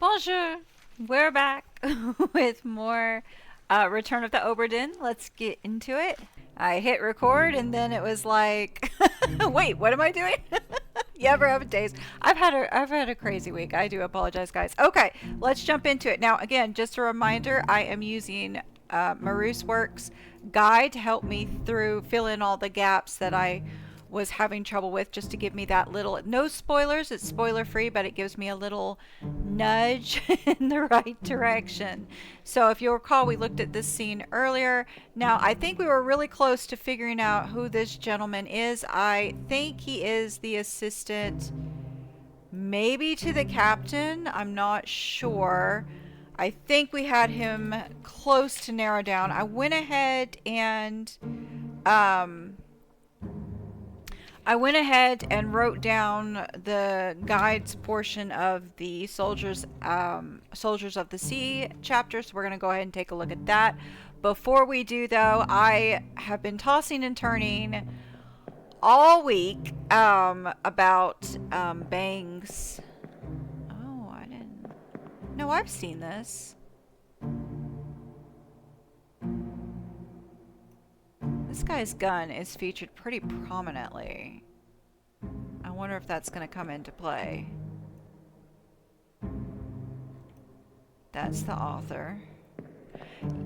Bonjour! We're back with more Return of the Obra Dinn. Let's get into it. I hit record and then it was like, wait, what am I doing? You ever have days? I've had a crazy week. I do apologize, guys. Okay, let's jump into it. Now, again, just a reminder, I am using Maru's Works guide to help me through fill in all the gaps that I was having trouble with, just to give me that little, no spoilers, it's spoiler free, but it gives me a little nudge in the right direction. So if you'll recall, we looked at this scene earlier. Now I think we were really close to figuring out who this gentleman is. I think he is the assistant, maybe to the captain, I'm not sure. I think we had him close to narrow down. I went ahead and wrote down the guides portion of the soldiers of the sea chapter, so we're going to go ahead and take a look at that. Before we do, though, I have been tossing and turning all week about Bang's. Oh, I didn't. No, I've seen this. This guy's gun is featured pretty prominently. I wonder if that's going to come into play. That's the author.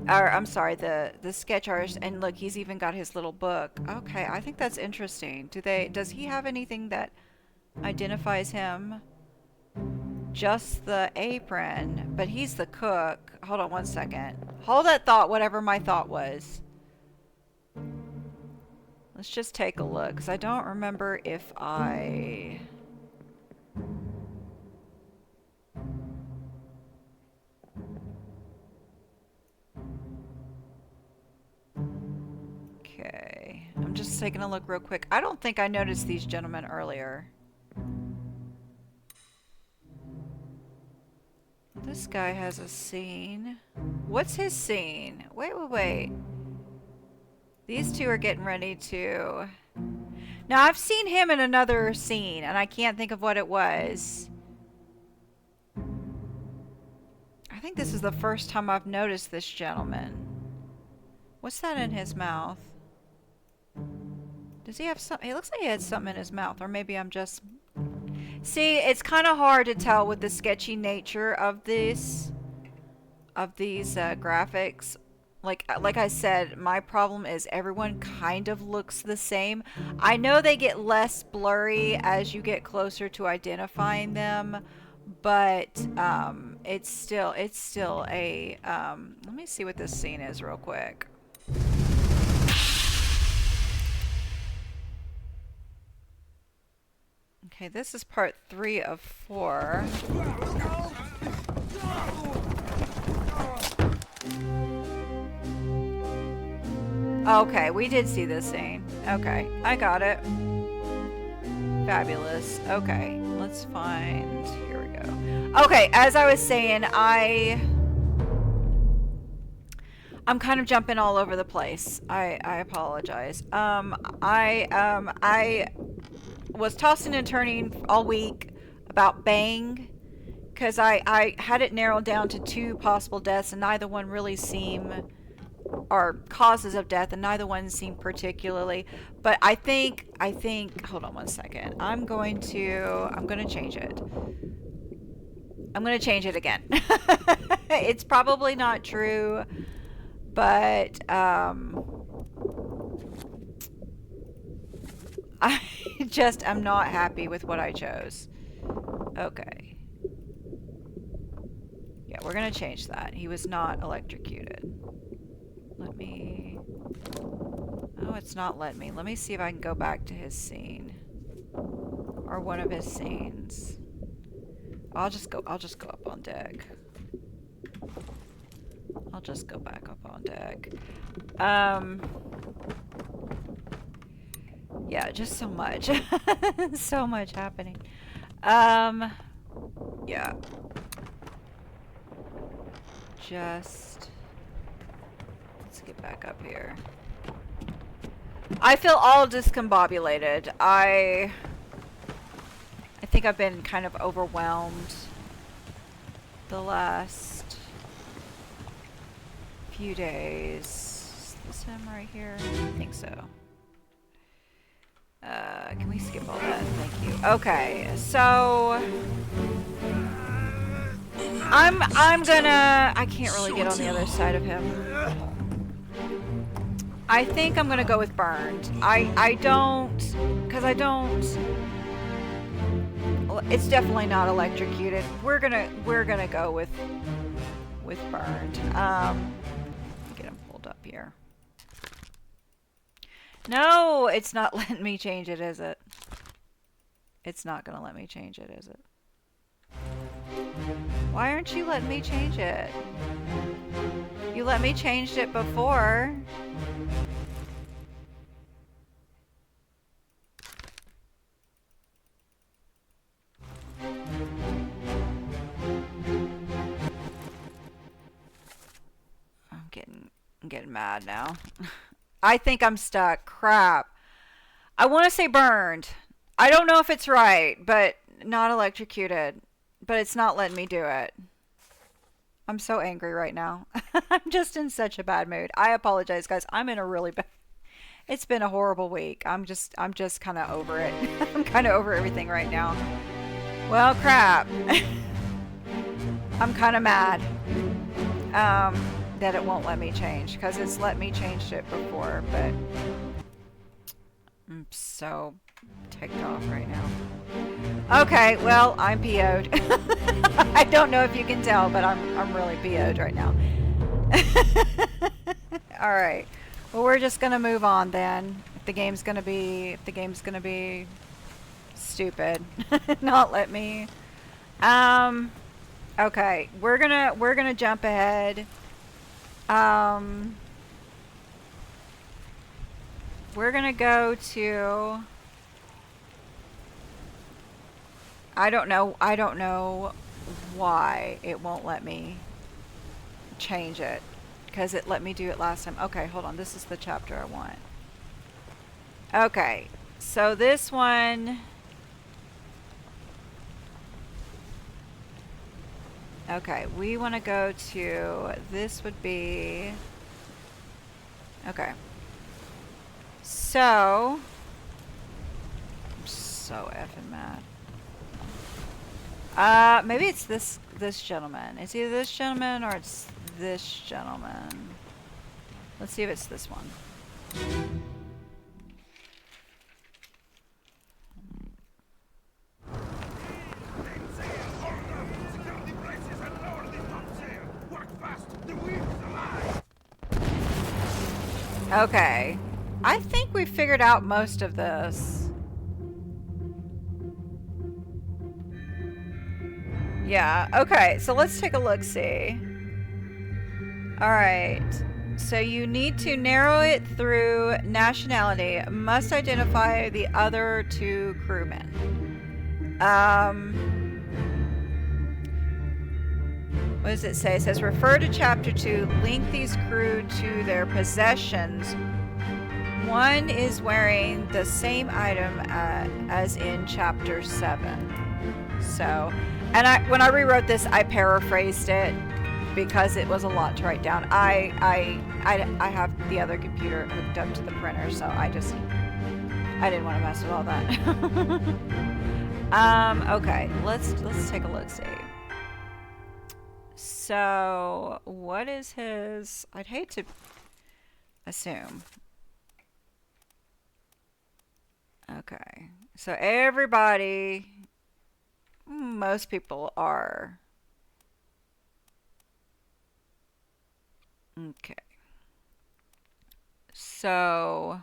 Or, I'm sorry, the sketch artist. And look, he's even got his little book. Okay, I think that's interesting. Does he have anything that identifies him? Just the apron, but he's the cook. Hold on one second. Hold that thought, whatever my thought was. Let's just take a look, because I don't remember if I... Okay. I'm just taking a look real quick. I don't think I noticed these gentlemen earlier. This guy has a scene. What's his scene? Wait. These two are getting ready to... Now, I've seen him in another scene, and I can't think of what it was. I think this is the first time I've noticed this gentleman. What's that in his mouth? Does he have something? It looks like he had something in his mouth, or maybe I'm just... See, it's kind of hard to tell with the sketchy nature of these graphics. Like I said, my problem is everyone kind of looks the same. I know they get less blurry as you get closer to identifying them, but it's still a let me see what this scene is real quick. Okay, this is part 3 of 4. Okay, we did see this scene. Okay, I got it. Fabulous. Okay, let's find... Here we go. Okay, as I was saying, I'm kind of jumping all over the place. I apologize. I was tossing and turning all week about Bang, because I had it narrowed down to 2 possible deaths, and neither one really seem... or causes of death, and neither one seem particularly, but I think hold on one second, I'm going to change it. I'm going to change it again. It's probably not true, but I'm not happy with what I chose. Okay, yeah, we're going to change that. He was not electrocuted. Let me... Oh, it's not letting me. Let me see if I can go back to his scene. Or one of his scenes. I'll just go up on deck. I'll just go back up on deck. Yeah, just so much. So much happening. Yeah. Just... Let's get back up here. I feel all discombobulated. I think I've been kind of overwhelmed the last few days. Is this him right here? I think so. Can we skip all that? Thank you. Okay, so I'm gonna. I can't really get on the other side of him. I think I'm gonna go with burned. I don't, because I don't. It's definitely not electrocuted. We're gonna go with burned. Get him pulled up here. No, it's not letting me change it, is it? It's not gonna let me change it, is it? Why aren't you letting me change it? You let me change it before. I'm getting mad now. I think I'm stuck. Crap. I want to say burned. I don't know if it's right, but not electrocuted. But it's not letting me do it. I'm so angry right now. I'm just in such a bad mood. I apologize, guys. I'm in a really bad... It's been a horrible week. I'm just kind of over it. I'm kind of over everything right now. Well, crap. I'm kind of mad that it won't let me change, because it's let me change it before, but I'm so ticked off right now. Okay, well, I'm PO'd. I don't know if you can tell, but I'm really PO'd right now. All right. Well, we're just gonna move on then. If the game's gonna be stupid, not let me. Okay, we're gonna jump ahead. We're gonna go to. I don't know why it won't let me change it, because it let me do it last time. Okay, hold on. This is the chapter I want. Okay, so this one. Okay, we want to go to, this would be, okay. So, I'm so effing mad. Maybe it's this gentleman. It's either this gentleman or it's this gentleman. Let's see if it's this one. Okay. I think we figured out most of this. Yeah, okay, so let's take a look-see. Alright. So you need to narrow it through nationality. Must identify the other two crewmen. What does it say? It says, refer to chapter 2. Link these crew to their possessions. One is wearing the same item as in chapter 7. So, and when I rewrote this, I paraphrased it because it was a lot to write down. I have the other computer hooked up to the printer, so I didn't want to mess with all that. Okay, let's take a look. See. So, what is his? I'd hate to assume. Okay, so everybody, most people are. Okay. So,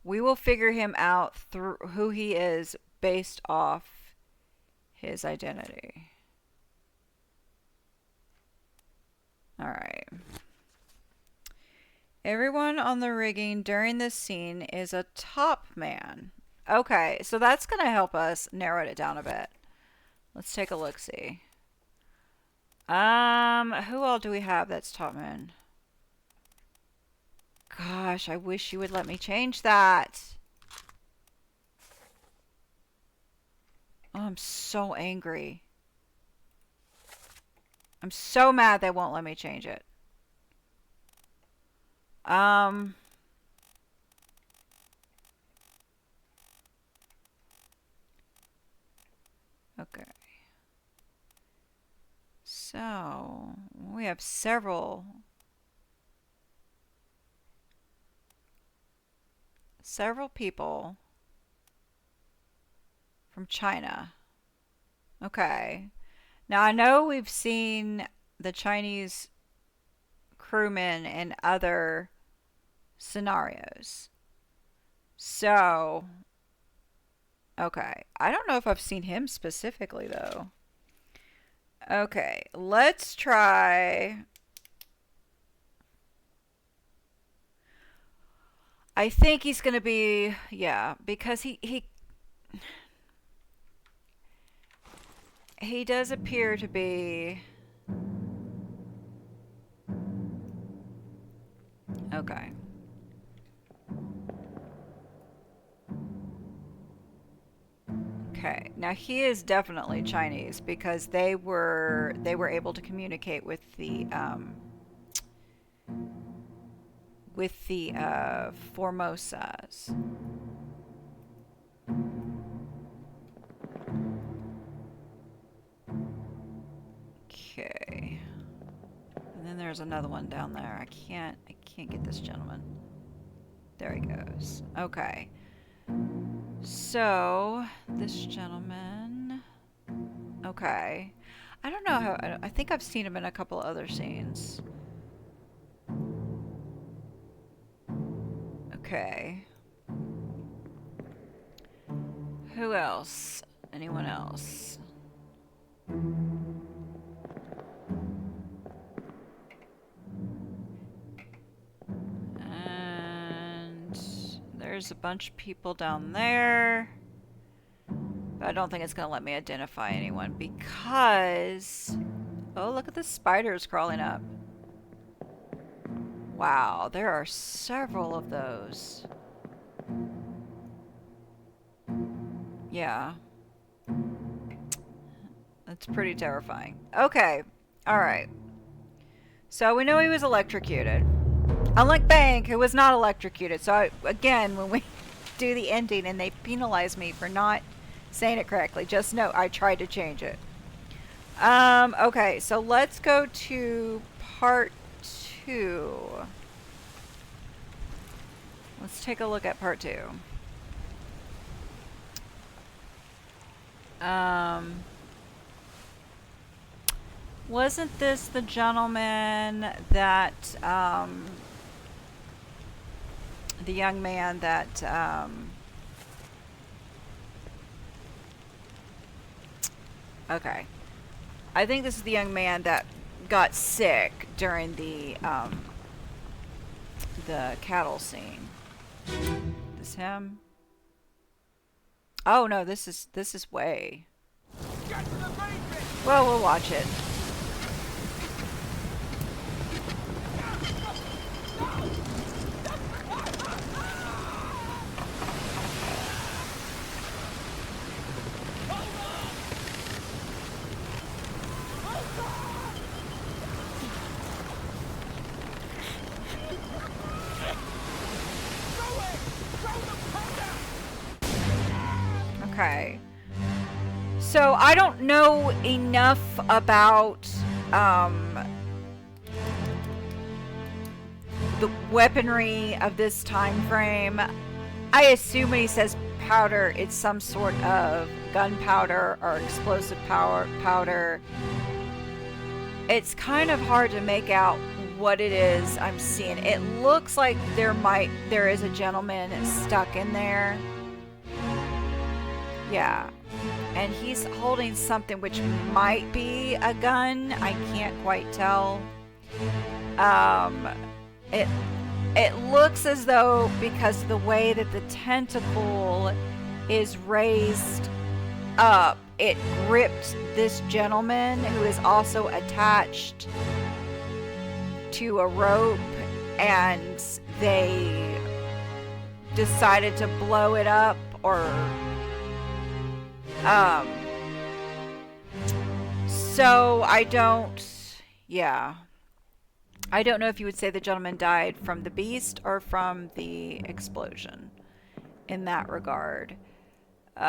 we will figure him out through who he is based off his identity. All right. Everyone on the rigging during this scene is a top man. Okay, so that's going to help us narrow it down a bit. Let's take a look-see. Who all do we have that's top man? Gosh, I wish you would let me change that. Oh, I'm so angry. I'm so mad they won't let me change it. Um, okay. So, we have several people from China. Okay. Now I know we've seen the Chinese crewmen in other scenarios. So, okay. I don't know if I've seen him specifically though. Okay, let's try. I think he's gonna be, yeah, because he does appear to be. Okay. Okay. Now he is definitely Chinese because they were able to communicate with the Formosas. Okay. And then there's another one down there. I can't get this gentleman. There he goes. Okay. So, this gentleman. Okay. I don't know how. I think I've seen him in a couple other scenes. Okay. Who else? Anyone else? And there's a bunch of people down there. But I don't think it's going to let me identify anyone because... Oh, look at the spiders crawling up. Wow, there are several of those. Yeah. That's pretty terrifying. Okay. Alright. So we know he was electrocuted. Unlike Bank, who was not electrocuted. So again, when we do the ending and they penalize me for not saying it correctly, just know I tried to change it. Okay, so let's go to part 2. Let's take a look at part 2. Wasn't this the gentleman that, the young man that, okay. I think this is the young man that got sick during the cattle scene. This him? Oh no, this is way. Well, we'll watch it. Okay. So I don't know enough about the weaponry of this time frame. I assume when he says powder, it's some sort of gunpowder or explosive powder. It's kind of hard to make out what it is I'm seeing. It looks like there is a gentleman stuck in there. Yeah. And he's holding something which might be a gun. I can't quite tell. It looks as though, because of the way that the tentacle is raised up, it gripped this gentleman who is also attached to a rope, and they decided to blow it up, or So I don't, yeah. I don't know if you would say the gentleman died from the beast or from the explosion in that regard. Who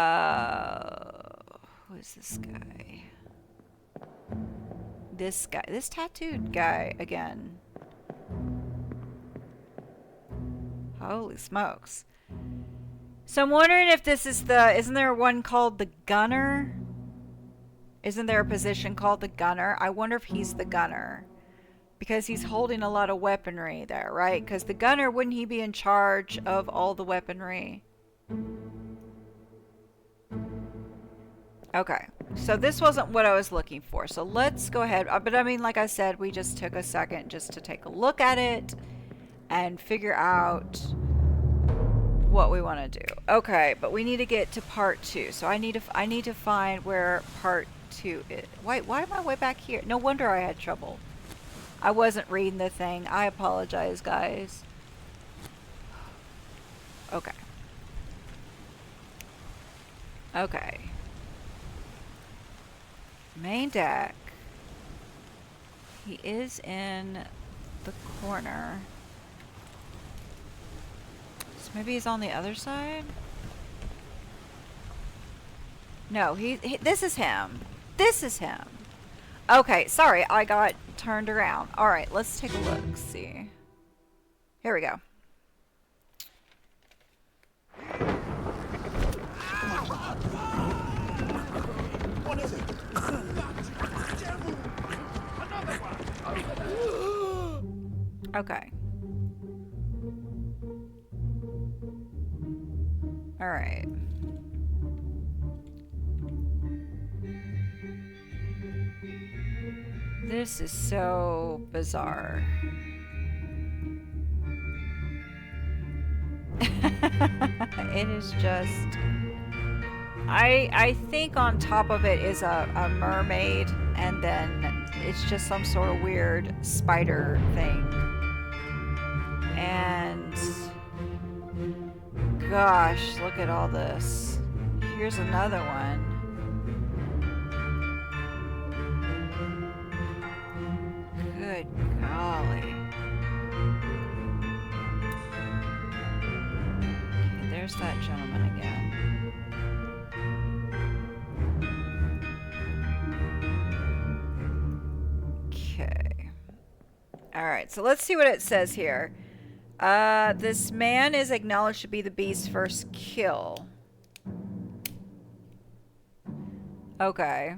is this guy? This guy, this tattooed guy again. Holy smokes. So I'm wondering if this is the, isn't there one called the gunner? Isn't there a position called the gunner? I wonder if he's the gunner. Because he's holding a lot of weaponry there, right? Because the gunner, wouldn't he be in charge of all the weaponry? Okay, so this wasn't what I was looking for. So let's go ahead. But I mean, like I said, we just took a second just to take a look at it and figure out what we want to do. Okay, but we need to get to part 2. So I need to find where part 2 is. Why am I way back here? No wonder I had trouble. I wasn't reading the thing. I apologize, guys. Okay. Okay. Main deck. He is in the corner. So maybe he's on the other side? No, this is him. This is him. Okay, sorry, I got turned around. Alright, let's take a look, see. Here we go. Okay. Alright. This is so bizarre. It is just... I think on top of it is a mermaid, and then it's just some sort of weird spider thing. And... gosh, look at all this. Here's another one. Good golly. Okay, there's that gentleman again. Okay. Alright, so let's see what it says here. This man is acknowledged to be the beast's first kill. Okay.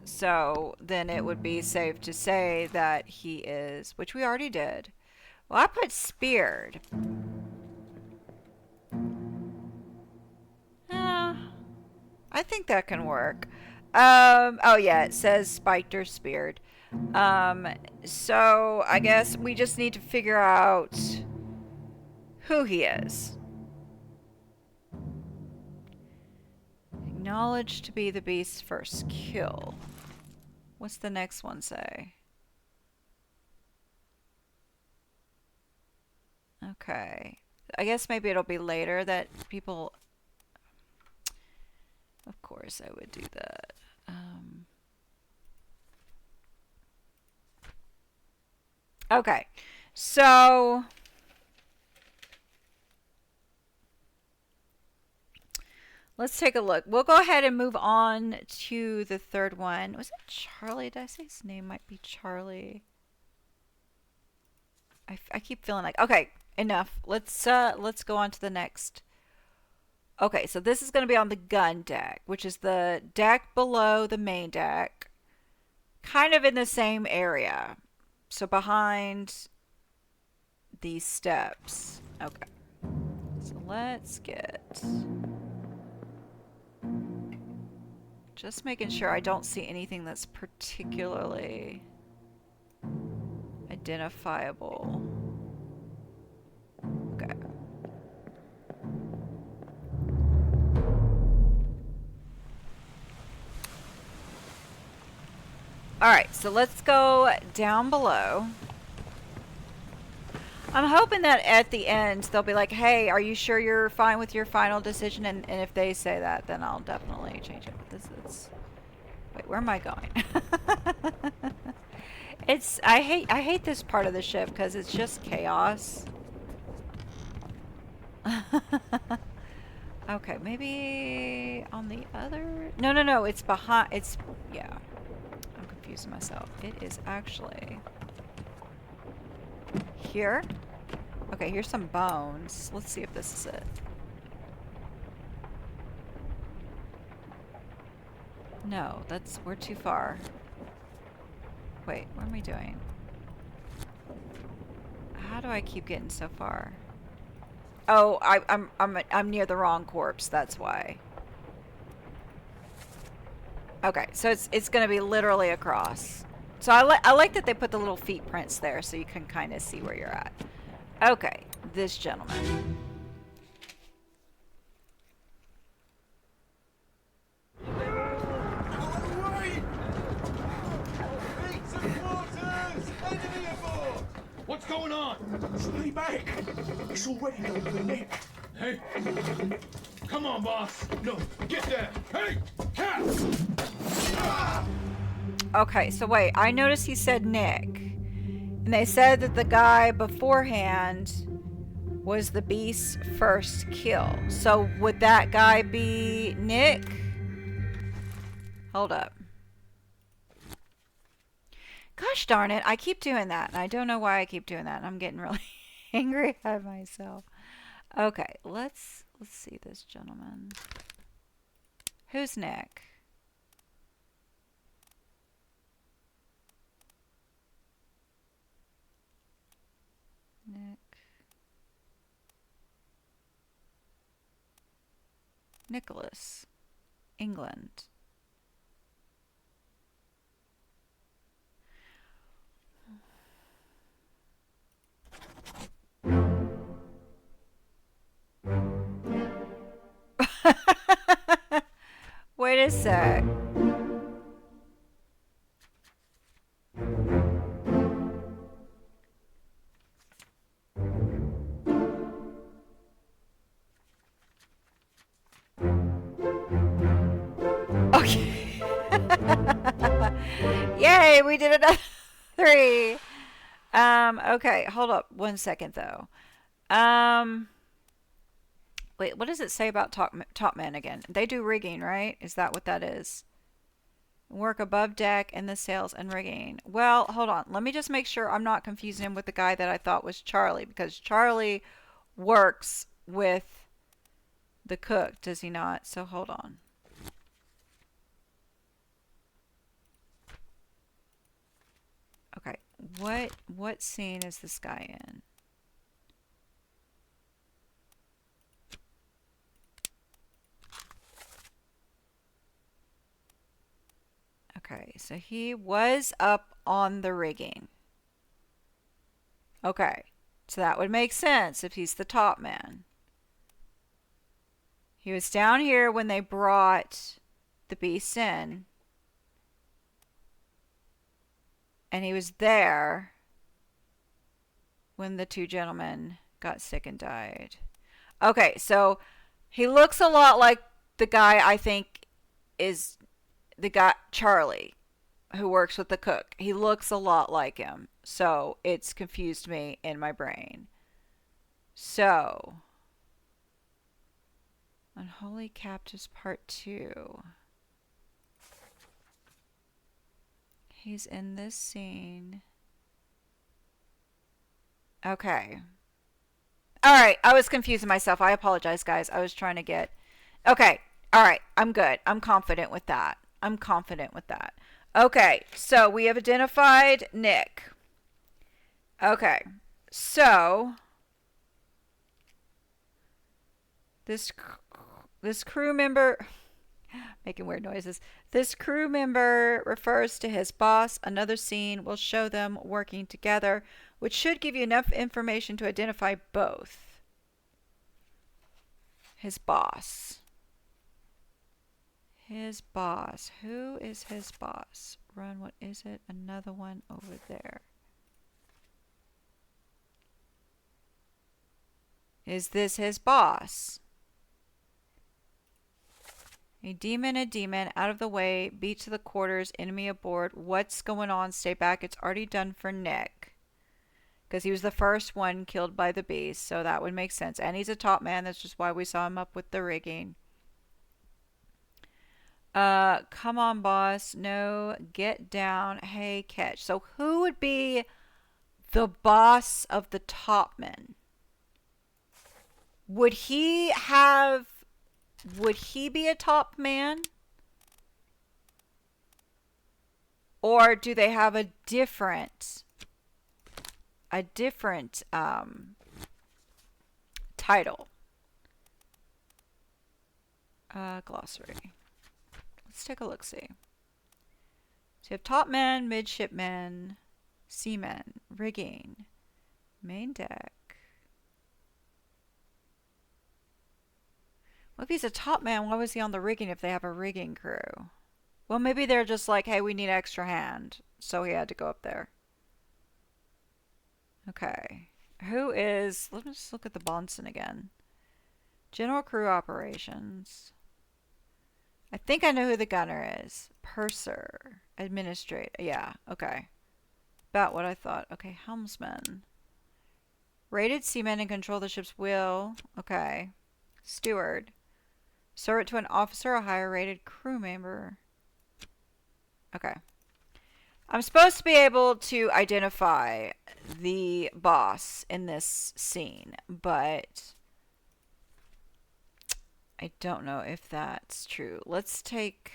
So then it would be safe to say that he is, which we already did. Well, I put speared. I think that can work. Oh yeah, it says spiked or speared. So I guess we just need to figure out who he is. Acknowledged to be the beast's first kill. What's the next one say? Okay. I guess maybe it'll be later that people... Of course I would do that. Okay. So... let's take a look. We'll go ahead and move on to the third one. Was it Charlie? Did I say his name might be Charlie? I keep feeling like... okay, enough. Let's go on to the next. Okay, so this is going to be on the gun deck, which is the deck below the main deck. Kind of in the same area. So behind these steps. Okay. So let's get... just making sure I don't see anything that's particularly identifiable. Okay. Alright, so let's go down below. I'm hoping that at the end they'll be like, hey, are you sure you're fine with your final decision? And if they say that, then I'll definitely change it. This is... Wait, where am I going? I hate this part of the ship because it's just chaos. Okay, maybe on the other. No, no, no. It's behind. It's yeah. I'm confusing myself. It is actually here. Okay, here's some bones. Let's see if this is it. No, we're too far. Wait, what am I doing? How do I keep getting so far? Oh, I'm near the wrong corpse. That's why. Okay, so it's gonna be literally across. So I like that they put the little feet prints there, so you can kind of see where you're at. Okay, this gentleman. What's going on? Stay back! It's already done for Nick. Hey! Come on, boss! No, get there! Hey! Cat! Okay, so wait, I noticed he said Nick. And they said that the guy beforehand was the beast's first kill. So would that guy be Nick? Hold up. Gosh darn it, I keep doing that, and I don't know why I keep doing that, and I'm getting really angry at myself. Okay, let's see this gentleman. Who's Nick? Nick. Nicholas. England. Wait a sec. Okay. Yay, we did another 3. Okay, hold up 1 second though. Wait, what does it say about top men again? They do rigging, right? Is that what that is? Work above deck in the sails and rigging. Well, hold on. Let me just make sure I'm not confusing him with the guy that I thought was Charlie, because Charlie works with the cook, does he not? So hold on. Okay, what scene is this guy in? Okay, so he was up on the rigging. Okay, so that would make sense if he's the top man. He was down here when they brought the beasts in. And he was there when the 2 gentlemen got sick and died. Okay, so he looks a lot like the guy I think is the guy Charlie who works with the cook. He looks a lot like him. So it's confused me in my brain. So Unholy Captives Part 2. He's in this scene. Okay. Alright, I was confusing myself. I apologize, guys. I was trying to get... Okay, alright, I'm good. I'm confident with that. I'm confident with that. Okay, so we have identified Nick. Okay, so... This crew member... Making weird noises. This crew member refers to his boss. Another scene will show them working together, which should give you enough information to identify both. His boss. His boss. Who is his boss? Run, what is it? Another one over there. Is this his boss? A demon, out of the way, beat to the quarters, enemy aboard. What's going on? Stay back. It's already done for Nick. Because he was the first one killed by the beast, so that would make sense. And he's a top man, that's just why we saw him up with the rigging. Come on, boss. No, get down. Hey, catch. So who would be the boss of the top men? Would he be a top man? Or do they have a different title? Glossary. Let's take a look, see. So you have top man, midshipman, seaman, rigging, main deck. Well, if he's a top man, why was he on the rigging if they have a rigging crew? Well, maybe they're just like, hey, we need extra hand, so he had to go up there. Okay. Who is... Let me just look at the bosun again. General crew operations. I think I know who the gunner is. Purser. Administrator. Yeah, okay. About what I thought. Okay, helmsman. Rated seamen in control of the ship's wheel. Okay. Steward. Serve it to an officer or higher rated crew member. Okay. I'm supposed to be able to identify the boss in this scene, but I don't know if that's true. Let's take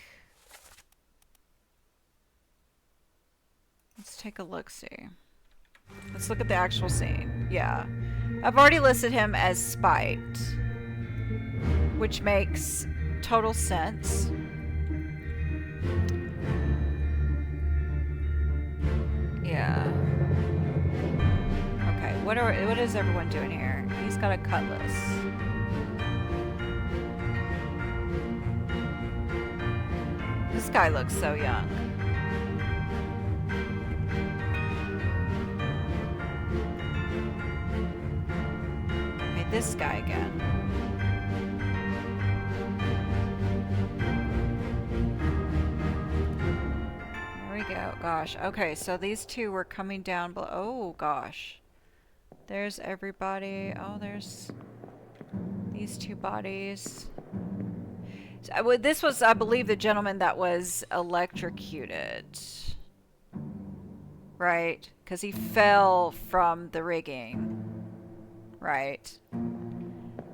a look-see. Let's look at the actual scene. Yeah. I've already listed him as spiked, which makes total sense. Yeah. Okay, what is everyone doing here? He's got a cutlass. This guy looks so young. Okay, this guy again. Go. Gosh. Okay, so these two were coming down below. Oh, gosh. There's everybody. Oh, there's these two bodies. So, this was, I believe, the gentleman that was electrocuted. Right? Because he fell from the rigging. Right?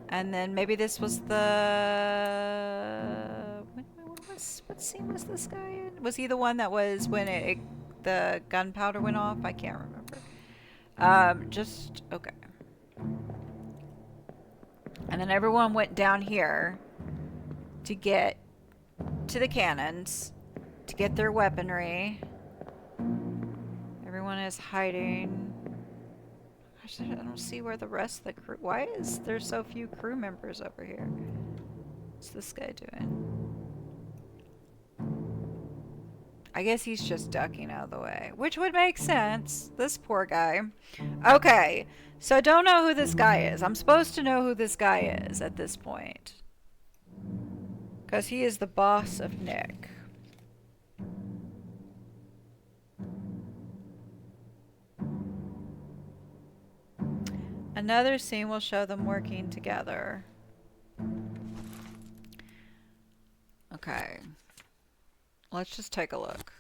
And then maybe this was the... What scene was this guy in? Was he the one that was when the gunpowder went off? I can't remember. Okay. And then everyone went down here to get to the cannons, to get their weaponry. Everyone is hiding. Gosh, I don't see where the rest of the crew... Why is there so few crew members over here? What's this guy doing? I guess he's just ducking out of the way, which would make sense. This poor guy. Okay, so I don't know who this guy is. I'm supposed to know who this guy is at this point, because he is the boss of Nick. Another scene will show them working together. Okay. Let's just take a look.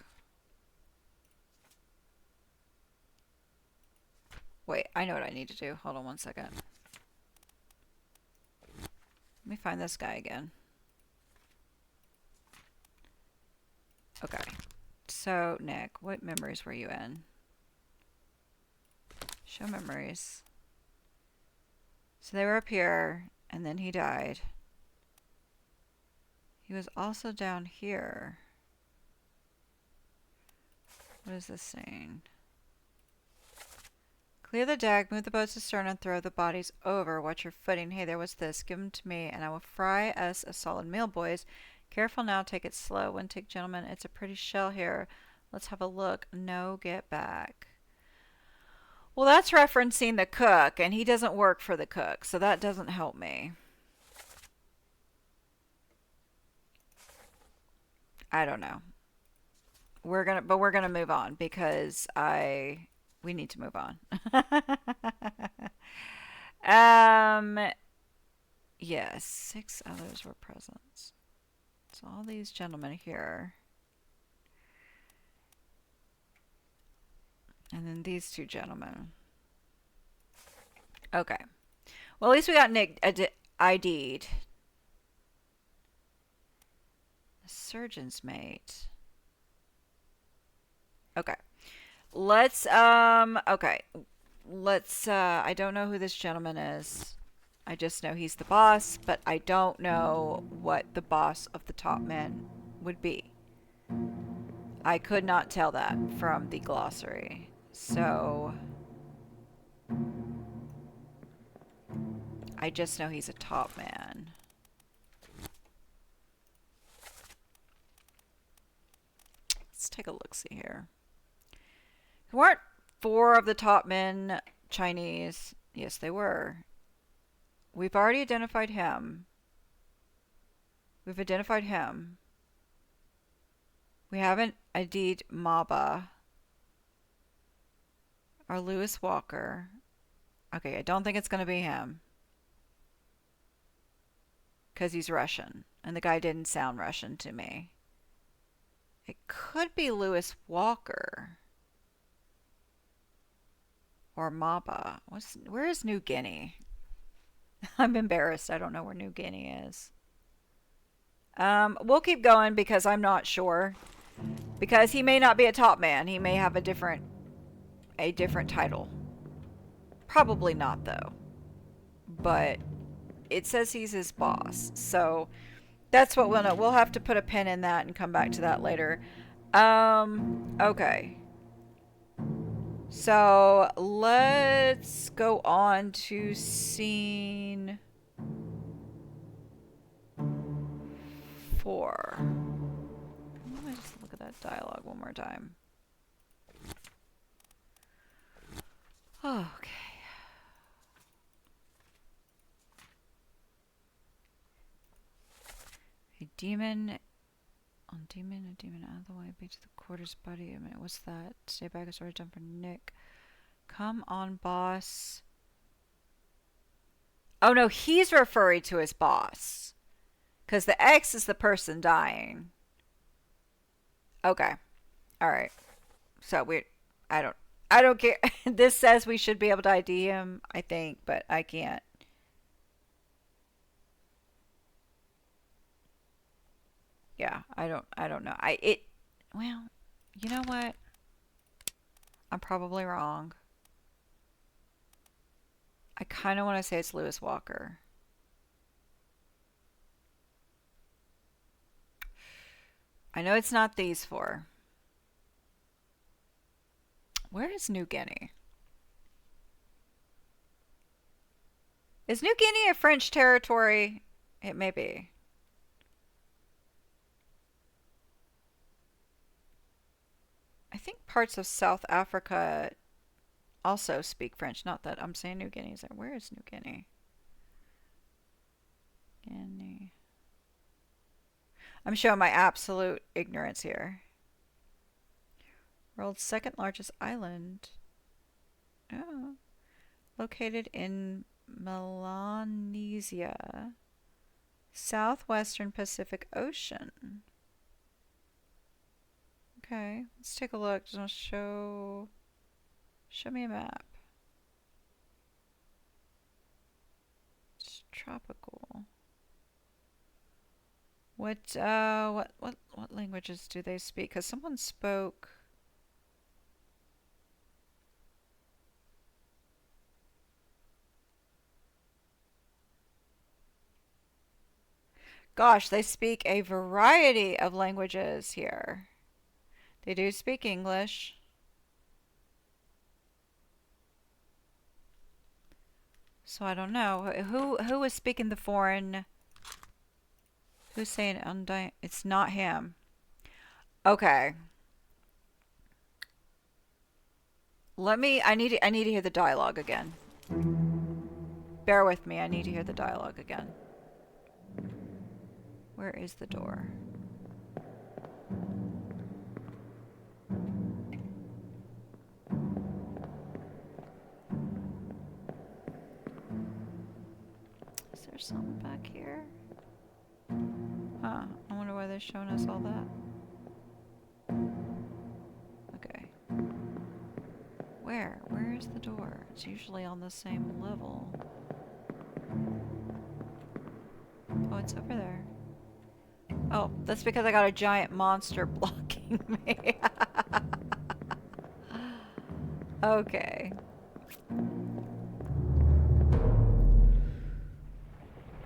Wait, I know what I need to do. Hold on one second. Let me find this guy again. Okay. So, Nick, what memories were you in? Show memories. So they were up here, and then he died. He was also down here. What is this saying? Clear the deck, move the boats astern, and throw the bodies over. Watch your footing. Hey, there was this. Give them to me, and I will fry us a solid meal, boys. Careful now. Take it slow. One tick, gentlemen. It's a pretty shell here. Let's have a look. No, get back. Well, that's referencing the cook, and he doesn't work for the cook, so that doesn't help me. I don't know. We're gonna move on because we need to move on. um, yes, 6 others were present. So all these gentlemen here, and then these two gentlemen. Okay. Well, at least we got Nick ID'd. Surgeon's mate. Okay. Okay. I don't know who this gentleman is. I just know he's the boss, but I don't know what the boss of the top men would be. I could not tell that from the glossary. So I just know he's a top man. Let's take a look see here. Weren't 4 of the top men Chinese? Yes, they were. We've already identified him. We've identified him. We haven't ID'd Maba or Lewis Walker. Okay, I don't think it's going to be him. Because he's Russian. And the guy didn't sound Russian to me. It could be Lewis Walker. Or Maba. Where is New Guinea? I'm embarrassed. I don't know where New Guinea is. We'll keep going because I'm not sure. Because he may not be a top man. He may have a different title. Probably not though. But it says he's his boss. So that's what we'll know. We'll have to put a pin in that and come back to that later. Okay. So let's go on to scene 4. Let me just look at that dialogue one more time. Okay. A demon out of the way, beat to the quarters, buddy. I mean, what's that? Stay back, it's already done for Nick. Come on, boss. Oh no, he's referring to his boss. Because the X is the person dying. Okay. Alright. So I don't care. This says we should be able to ID him, I think, but I can't. Yeah, I don't know. Well, you know what? I'm probably wrong. I kind of want to say it's Lewis Walker. I know it's not these 4. Where is New Guinea? Is New Guinea a French territory? It may be. I think parts of South Africa also speak French. Not that I'm saying New Guinea is there. Where is New Guinea? Guinea. I'm showing my absolute ignorance here. World's 2nd largest island. Oh. Located in Melanesia. Southwestern Pacific Ocean. Okay, let's take a look. Just show me a map. It's tropical. What languages do they speak? Because someone spoke. Gosh, they speak a variety of languages here. They do speak English. So I don't know. Who is speaking the foreign? Who's saying undying? It's not him. Okay. I need to hear the dialogue again. Bear with me. I need to hear the dialogue again. Where is the door? something back here? Huh. I wonder why they're showing us all that. Okay. Where? Where is the door? It's usually on the same level. Oh, it's over there. Oh, that's because I got a giant monster blocking me. Okay.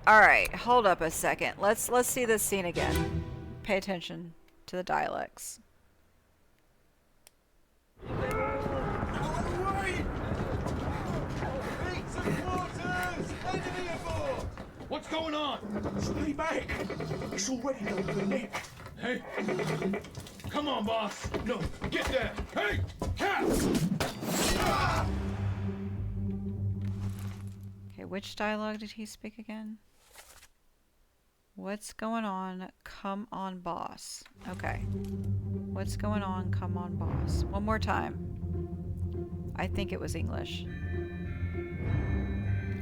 Alright, hold up a second. Let's see this scene again. Pay attention to the dialects. What's going on? Stay back! It's already over the neck. Hey! Come on, boss! No, get there! Hey! Cap! Okay, which dialogue did he speak again? What's going on? Come on, boss. Okay. What's going on? Come on, boss. One more time. I think it was English.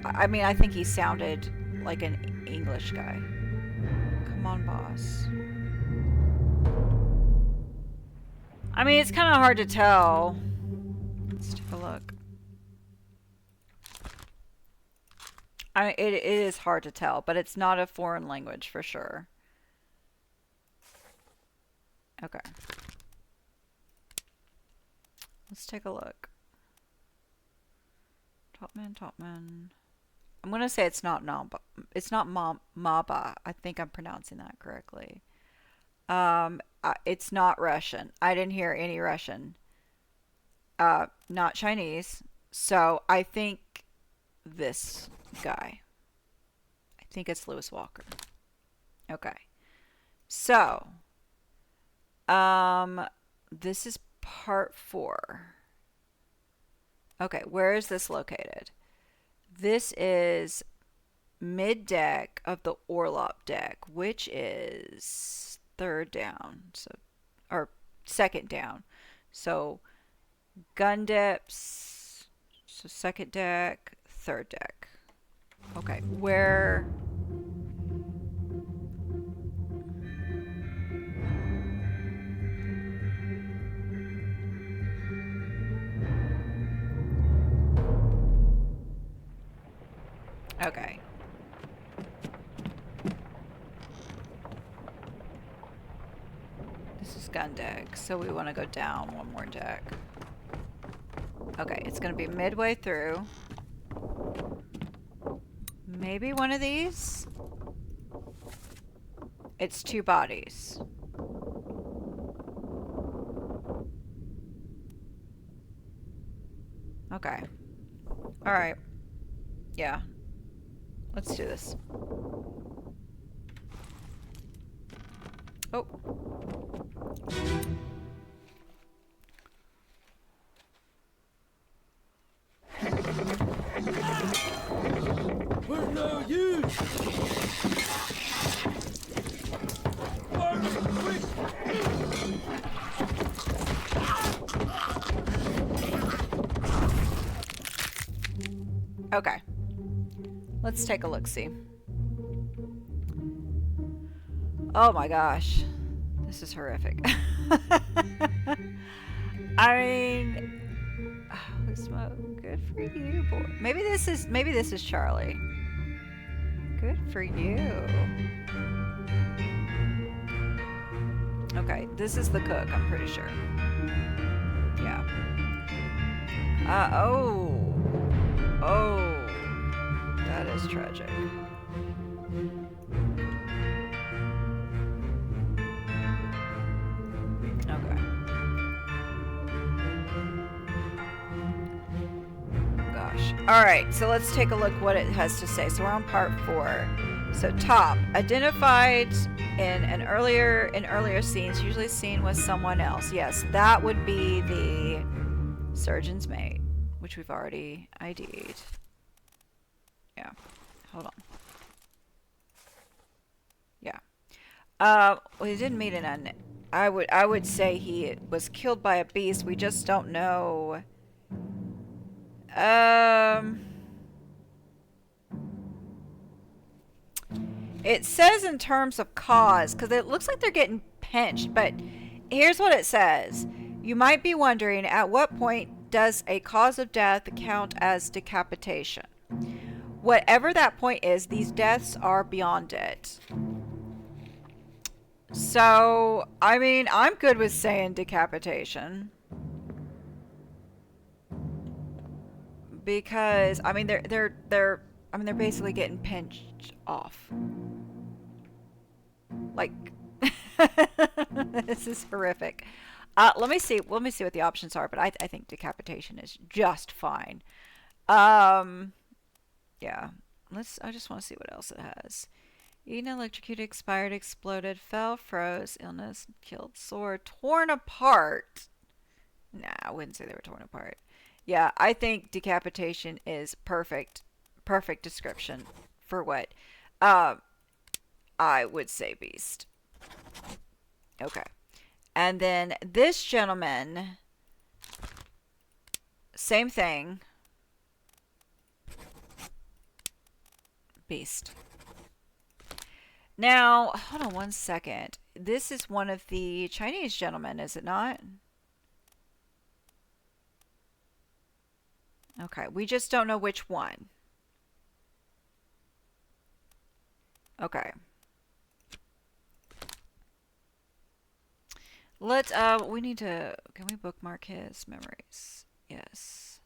I mean, I think he sounded like an English guy. Come on, boss. I mean, it's kind of hard to tell. Let's take a look. It is hard to tell, but it's not a foreign language for sure. Okay. Let's take a look. Topman. I'm gonna say it's not Namba. It's not Maba. I think I'm pronouncing that correctly. It's not Russian. I didn't hear any Russian. Not Chinese. So I think this guy. I think it's Lewis Walker. Okay. So, this is part 4. Okay, where is this located? This is mid-deck of the Orlop deck, which is 3rd down, so, or 2nd down. So, gun depths, so 2nd deck, 3rd deck. Okay, where... Okay. This is gun deck, so we want to go down one more deck. Okay, it's going to be midway through. Maybe one of these? It's 2 bodies. Okay. Alright. Yeah. Let's do this. Oh. We're no use! Okay. Let's take a look-see. Oh my gosh. This is horrific. I mean... Holy smoke. Good for you, boy. Maybe this is Charlie. Good for you. Okay, this is the cook, I'm pretty sure. Yeah. Oh. Oh. That is tragic. Okay. Gosh. Alright, so let's take a look what it has to say. So we're on part 4. So top, identified in earlier scenes, usually seen with someone else. Yes, that would be the surgeon's mate, which we've already ID'd. Yeah. Hold on. Yeah. Well, he didn't meet I would say he was killed by a beast. We just don't know. It says in terms of cause, because it looks like they're getting pinched, but here's what it says. You might be wondering, at what point does a cause of death count as decapitation? Whatever that point is, these deaths are beyond it. So, I mean, I'm good with saying decapitation. Because, I mean, they're basically getting pinched off. Like, this is horrific. Let me see what the options are, but I think decapitation is just fine. Yeah. I just want to see what else it has. Eaten, electrocuted, expired, exploded, fell, froze, illness, killed, sore, torn apart. Nah, I wouldn't say they were torn apart. Yeah, I think decapitation is perfect description for what I would say beast. Okay. And then this gentleman, same thing. Beast. Now, hold on one second. This is one of the Chinese gentlemen, is it not? Okay, we just don't know which one. Okay. We need to, can we bookmark his memories? Yes.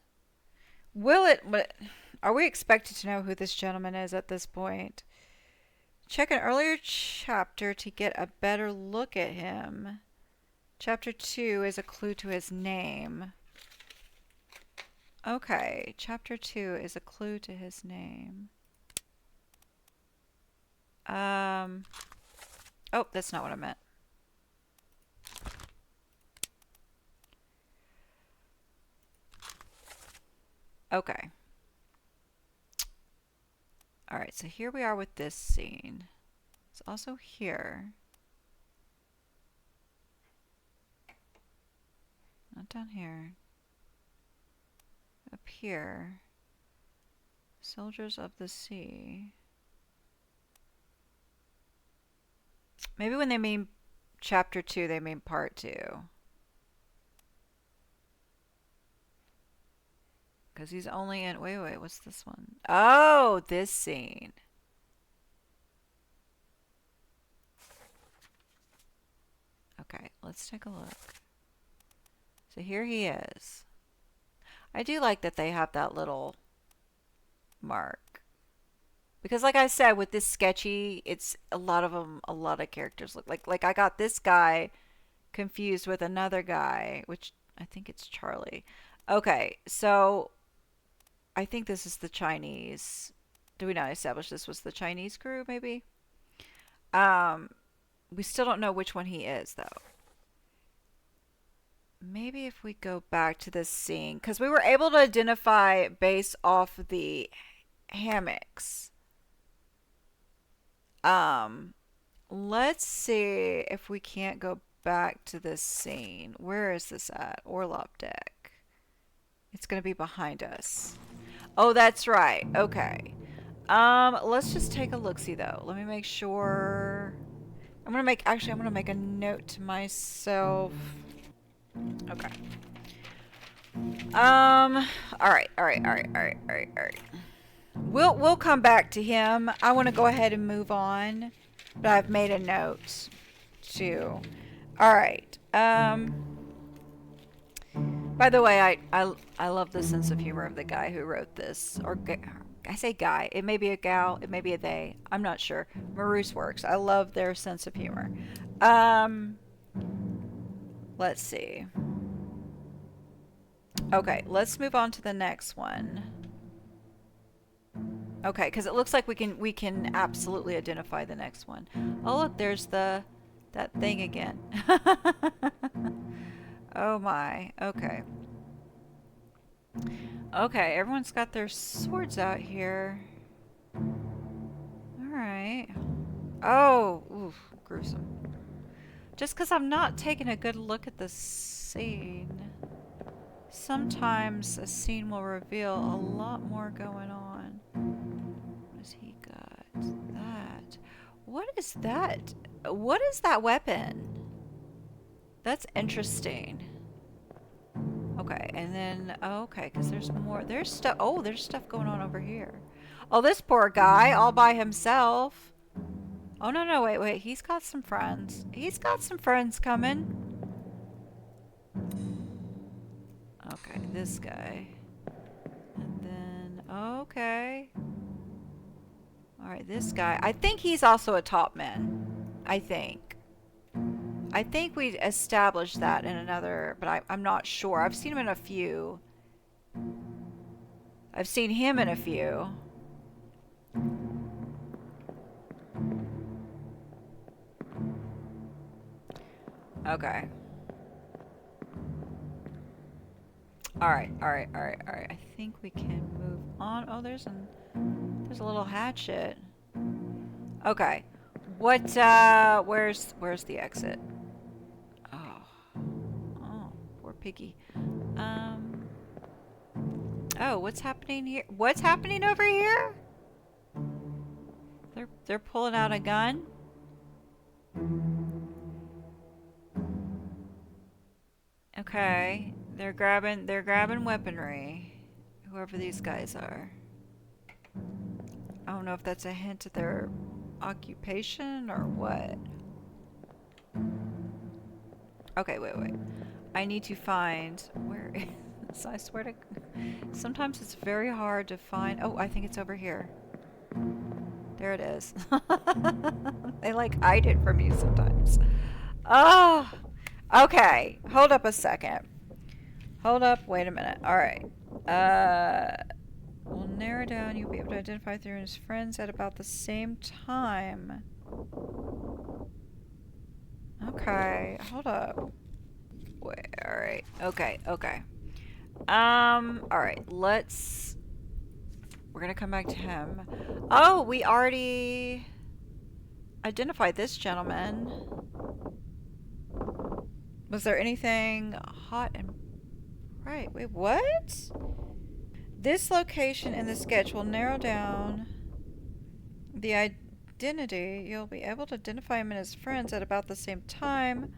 Are we expected to know who this gentleman is at this point? Check an earlier chapter to get a better look at him. Chapter 2 is a clue to his name. Okay, chapter 2 is a clue to his name. Oh, that's not what I meant. Okay. Alright, so here we are with this scene. It's also here. Not down here. Up here. Soldiers of the Sea. Maybe when they mean chapter 2, they mean part 2. Because he's only in... Wait, what's this one? Oh, this scene. Okay, let's take a look. So here he is. I do like that they have that little mark. Because like I said, with this sketchy, it's a lot of characters look like I got this guy confused with another guy, which I think it's Charlie. Okay, so I think this is the Chinese. Do we not establish this was the Chinese crew, maybe? We still don't know which one he is, though. Maybe if we go back to this scene, because we were able to identify based off the hammocks. Let's see if we can't go back to this scene. Where is this at? Orlop deck. It's going to be behind us. Oh, that's right. Okay. Let's just take a look-see though. Let me make sure. I'm going to make a note to myself. Okay. Alright. We'll come back to him. I want to go ahead and move on. But I've made a note too. Alright. By the way, I love the sense of humor of the guy who wrote this. Or I say guy. It may be a gal. It may be a they. I'm not sure. Maroose Works. I love their sense of humor. Let's see. Okay, let's move on to the next one. Okay, because it looks like we can absolutely identify the next one. Oh look, there's that thing again. Oh my. Okay. Okay, everyone's got their swords out here. Alright. Oh, oof, gruesome. Just because I'm not taking a good look at the scene. Sometimes a scene will reveal a lot more going on. What has he got? That. What is that? What is that weapon? That's interesting. Okay, and then, oh, okay, because there's more. There's stuff. Oh, there's stuff going on over here. Oh, this poor guy all by himself. Oh, no, no, wait, wait. He's got some friends. He's got some friends coming. Okay, this guy. And then, okay. Alright, this guy. I think he's also a top man. I think. I think we established that in another, but I'm not sure. I've seen him in a few. I've seen him in a few. Okay. Alright, alright, alright, alright. I think we can move on. Oh, there's a little hatchet. Okay. What, where's the exit? Oh. Oh, poor piggy. Oh, what's happening here? What's happening over here? They're pulling out a gun? Okay. They're grabbing weaponry. Whoever these guys are. I don't know if that's a hint at their occupation or what. Okay, wait, wait. I need to find where is I swear to sometimes it's very hard to find. Oh, I think it's over here. There it is. They like hide it from you sometimes. Oh, okay. Hold up a second. Hold up. Wait a minute. All right. We'll narrow down. You'll be able to identify through his friends at about the same time. Okay. Hold up. Wait. All right. Okay. Okay. All right. We're gonna come back to him. Oh, we already identified this gentleman. Was there anything hot and right? Wait, what? This location in the sketch will narrow down the identity. You'll be able to identify him and his friends at about the same time.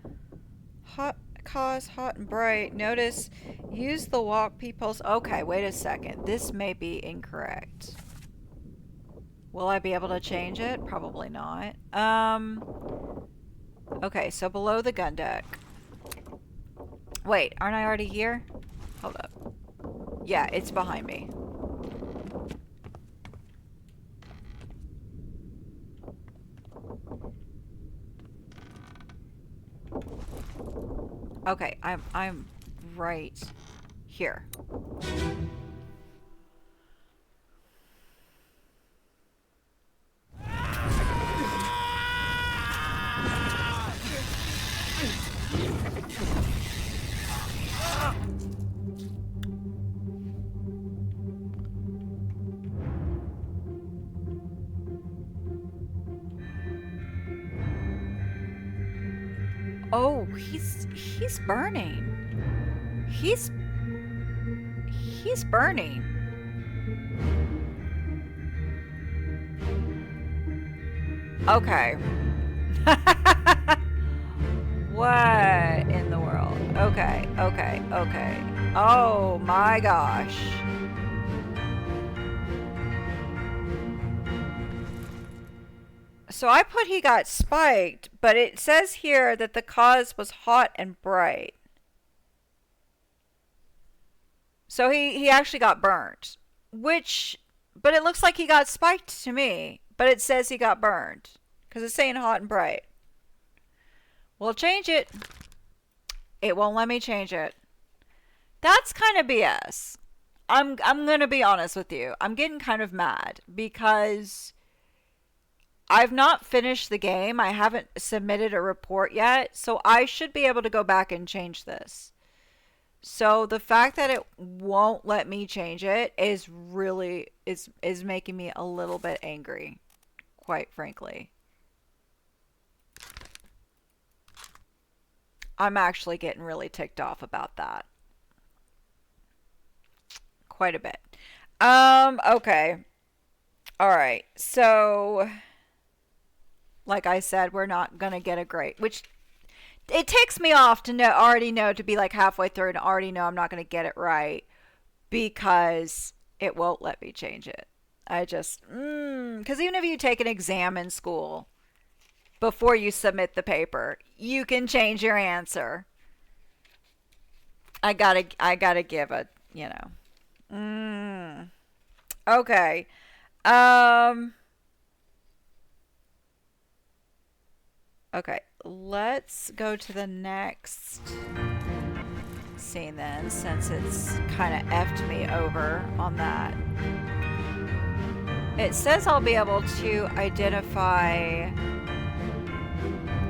Hot cause, hot and bright. Notice, use the walk peoples. Okay, wait a second. This may be incorrect. Will I be able to change it? Probably not. Okay, so below the gun deck. Wait, aren't I already here? Hold up. Yeah, it's behind me. Okay, I'm right here. Oh, he's burning. He's burning. Okay. What in the world? Okay, okay, okay. Oh my gosh. So I put he got spiked, but it says here that the cause was hot and bright. So he actually got burnt. But it looks like he got spiked to me. But it says he got burned. Because it's saying hot and bright. We'll change it. It won't let me change it. That's kind of BS. I'm going to be honest with you. I'm getting kind of mad. Because I've not finished the game. I haven't submitted a report yet. So I should be able to go back and change this. So the fact that it won't let me change it is really is making me a little bit angry, quite frankly. I'm actually getting really ticked off about that. Quite a bit. Okay. All right. So like I said, we're not going to get a grade, which it takes me off to already know, to be like halfway through and already know I'm not going to get it right because it won't let me change it. I just, because even if you take an exam in school before you submit the paper, you can change your answer. I gotta give a, you know. Okay. Um. Okay. Let's go to the next scene then, since it's kind of effed me over on that. It says I'll be able to identify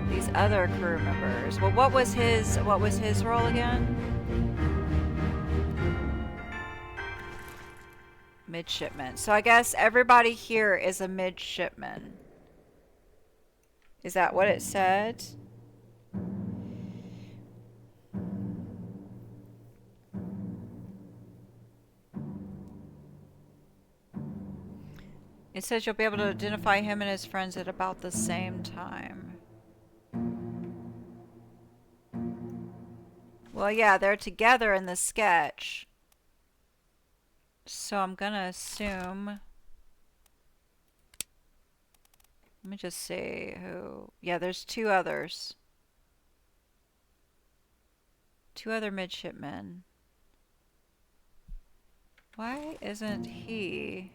these other crew members. Well, what was his role again? Midshipman. So I guess everybody here is a midshipman. Is that what it said? It says you'll be able to identify him and his friends at about the same time. Well, yeah, they're together in the sketch. So I'm gonna assume... Let me just see who... Yeah, there's two others. Two other midshipmen. Why isn't he...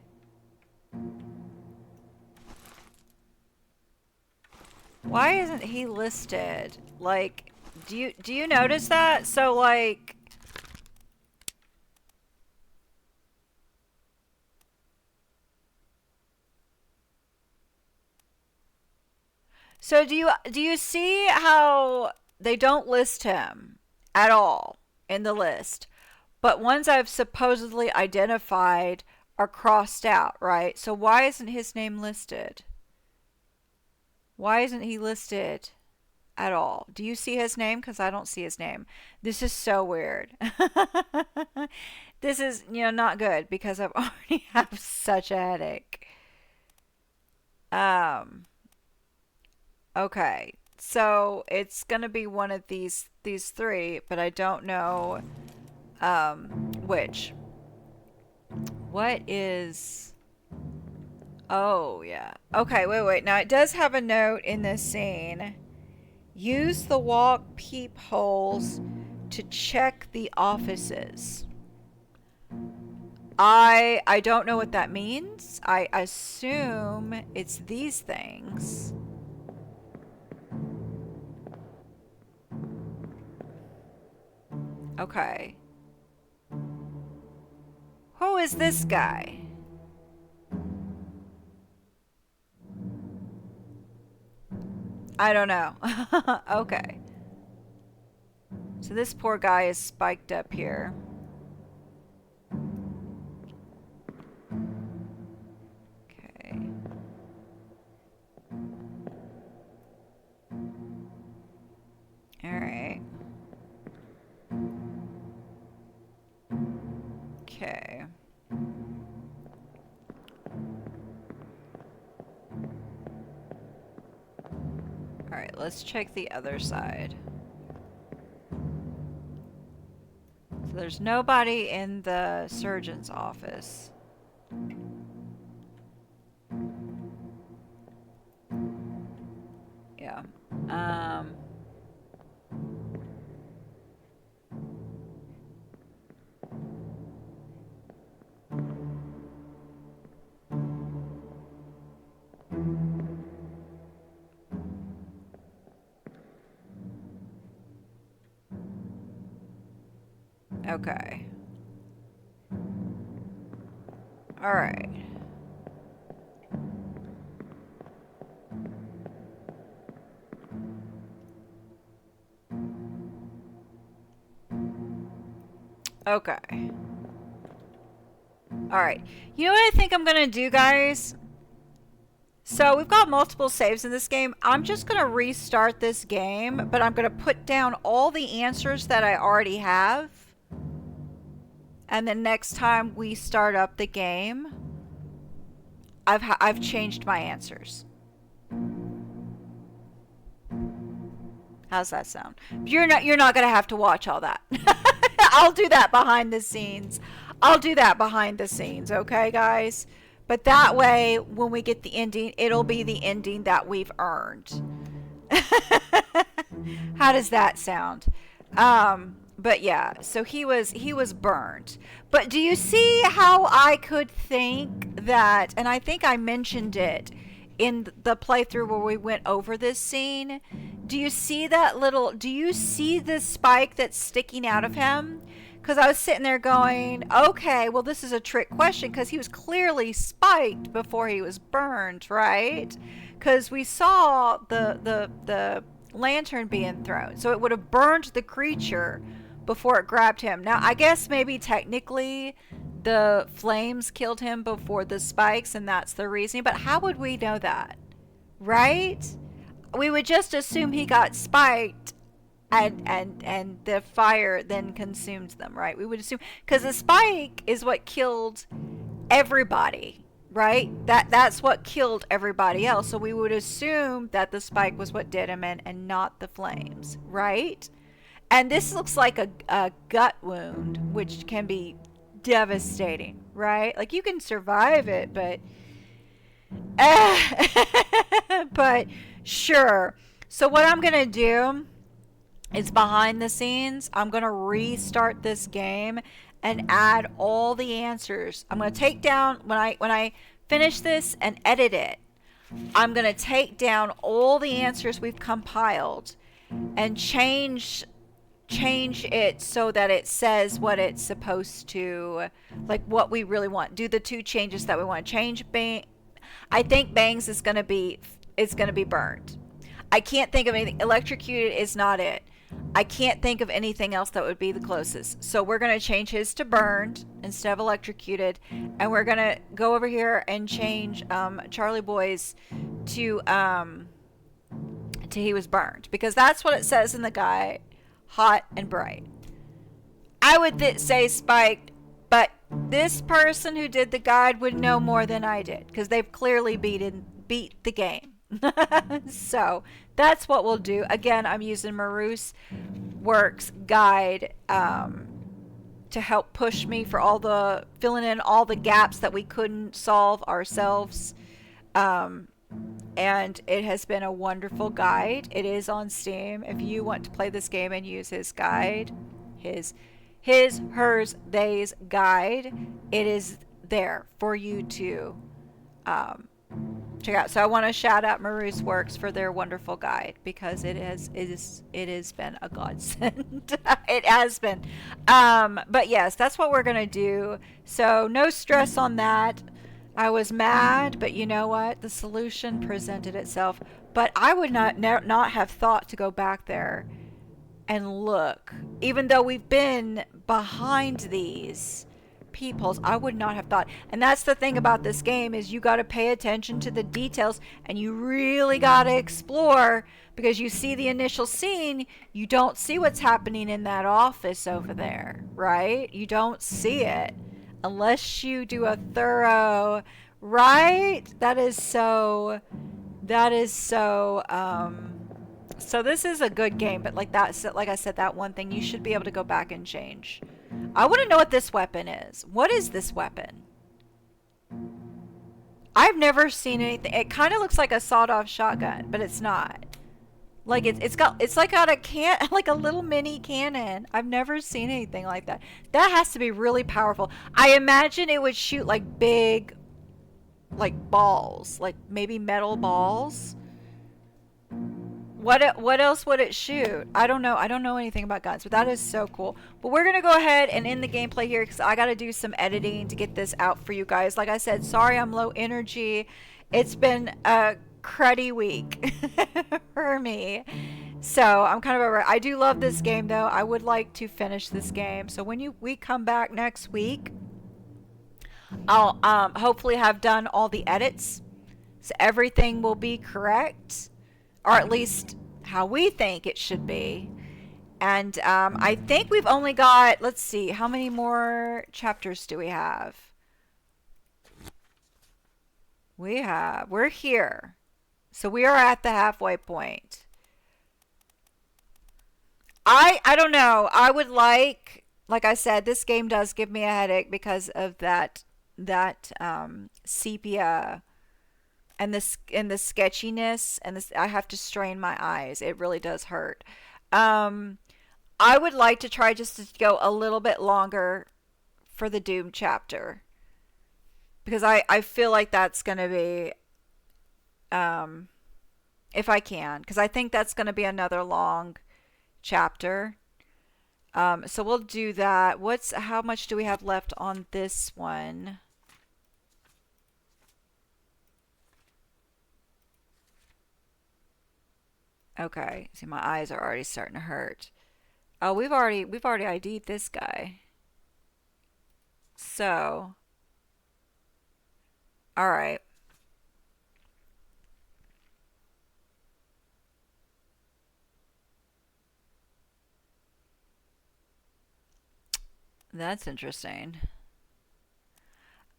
Why isn't he listed? Like, do you notice that? So like... So do you see how they don't list him at all in the list, but ones I've supposedly identified are crossed out, right? So why isn't his name listed? Why isn't he listed at all? Do you see his name? Because I don't see his name. This is so weird. This is, not good because I've already have such a headache. Okay, so it's gonna be one of these three, but I don't know which. What is... Oh, yeah. Okay, wait. Now, it does have a note in this scene. Use the walk peepholes to check the offices. I don't know what that means. I assume it's these things. Okay. Who is this guy? I don't know. Okay. So this poor guy is spiked up here. Okay. Alright. Okay. Alright, let's check the other side. So there's nobody in the surgeon's office. Yeah. Okay. All right. Okay. All right. You know what I think I'm going to do, guys? So we've got multiple saves in this game. I'm just going to restart this game, but I'm going to put down all the answers that I already have. And then next time we start up the game, I've changed my answers. How's that sound? You're not gonna have to watch all that. I'll do that behind the scenes. I'll do that behind the scenes, okay, guys? But that way, when we get the ending, it'll be the ending that we've earned. How does that sound? But yeah, so he was burned. But do you see how I could think that, and I think I mentioned it in the playthrough where we went over this scene. Do you see that little, do you see the spike that's sticking out of him? Because I was sitting there going, okay, well, this is a trick question because he was clearly spiked before he was burned, right? Because we saw the lantern being thrown. So it would have burned the creature before it grabbed him. Now, I guess maybe technically the flames killed him before the spikes, and that's the reason. But how would we know that? Right? We would just assume he got spiked and the fire then consumed them, right? We would assume, because the spike is what killed everybody, right? That's what killed everybody else. So we would assume that the spike was what did him in and not the flames, right? And this looks like a gut wound, which can be devastating, right? Like you can survive it, but but sure. So what I'm gonna do is behind the scenes, I'm gonna restart this game and add all the answers. I'm gonna take down when I finish this and edit it. I'm gonna take down all the answers we've compiled and change it so that it says what it's supposed to, like what we really want. Do the two changes that we want to change. I think Bangs is gonna be burned. I can't think of anything. Electrocuted is not it. I can't think of anything else that would be the closest. So we're gonna change his to burned instead of electrocuted, and we're gonna go over here and change Charlie Boy's to he was burned, because that's what it says in the guide. Hot and bright. I would say spiked, but this person who did the guide would know more than I did because they've clearly beat the game. So that's what we'll do. Again, I'm using Maru's Works guide to help push me for filling in all the gaps that we couldn't solve ourselves. And it has been a wonderful guide. It is on Steam. If you want to play this game and use his guide, his, hers, they's guide, it is there for you to check out. So I want to shout out Maru's Works for their wonderful guide, because it has been a godsend. It has been. But yes, that's what we're gonna do. So no stress on that. I was mad, but you know what? The solution presented itself. But I would not have thought to go back there and look. Even though we've been behind these peepholes, I would not have thought. And that's the thing about this game, is you got to pay attention to the details, and you really got to explore, because you see the initial scene, you don't see what's happening in that office over there, right? You don't see it. Unless you do a thorough, right? So this is a good game, but like I said, that one thing you should be able to go back and change. I want to know what this weapon is. What is this weapon? I've never seen anything. It kind of looks like a sawed-off shotgun, but it's not. Like it's like got a like a little mini cannon. I've never seen anything like that. That has to be really powerful. I imagine it would shoot like big, like balls, like maybe metal balls. What else would it shoot? I don't know. I don't know anything about guns, but that is so cool. But we're gonna go ahead and end the gameplay here, because I gotta do some editing to get this out for you guys. Like I said, sorry I'm low energy. It's been a cruddy week for me, so I'm kind of over it. I do love this game though. I would like to finish this game, so when we come back next week, I'll hopefully have done all the edits, so everything will be correct, or at least how we think it should be. And I think we've only got, let's see, how many more chapters do we have? We're here. So we are at the halfway point. I don't know. I would like I said, this game does give me a headache because of that sepia and the sketchiness and this. I have to strain my eyes. It really does hurt. Um, I would like to try just to go a little bit longer for the Doom chapter because I feel like that's going to be um if I can, because I think that's going to be another long chapter. So we'll do that. How much do we have left on this one? Okay. See, my eyes are already starting to hurt. Oh, we've already ID'd this guy. So, all right. That's interesting.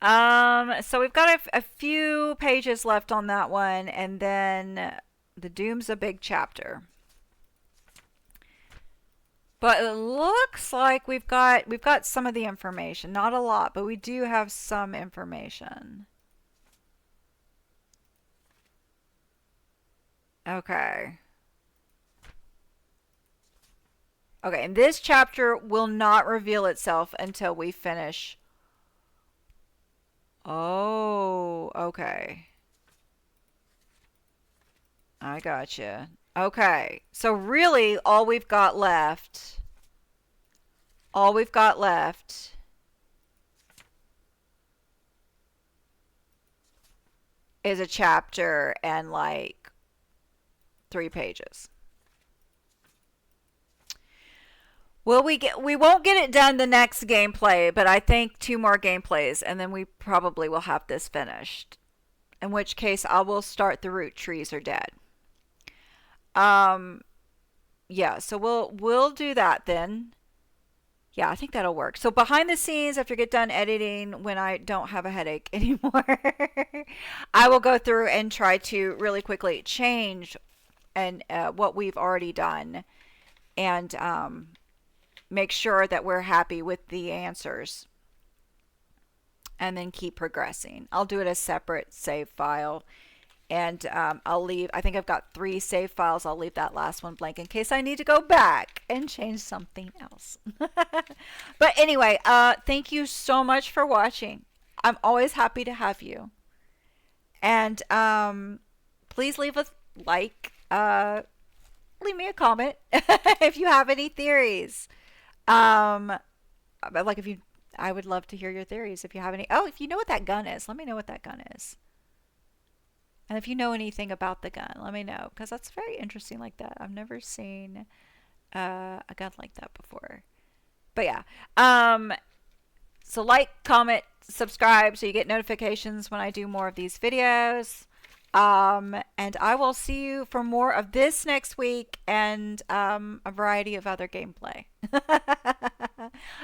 So we've got a few pages left on that one, and then the Doom's a big chapter. But it looks like we've got some of the information. Not a lot, but we do have some information. Okay. Okay, and this chapter will not reveal itself until we finish. Oh, okay. I gotcha. Okay. So really all we've got left is a chapter and like 3 pages. We won't get it done the next gameplay, but I think 2 more gameplays and then we probably will have this finished. In which case I will start the root trees are dead. Um yeah, so we'll do that then. Yeah, I think that'll work. So behind the scenes, after I get done editing, when I don't have a headache anymore, I will go through and try to really quickly change and what we've already done, and make sure that we're happy with the answers, and then keep progressing. I'll do it as separate save file. And I'll leave, I think I've got 3 save files. I'll leave that last one blank in case I need to go back and change something else. But anyway, thank you so much for watching. I'm always happy to have you. And please leave a like, leave me a comment if you have any theories. But like if you, I would love to hear your theories if you have any. Oh, if you know what that gun is, let me know what that gun is. And if you know anything about the gun, let me know, because that's very interesting like that. I've never seen a gun like that before. But yeah. So like, comment, subscribe so you get notifications when I do more of these videos. And I will see you for more of this next week and a variety of other gameplay.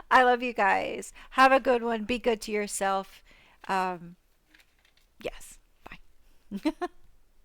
I love you guys. Have a good one. Be good to yourself. Yes. Bye.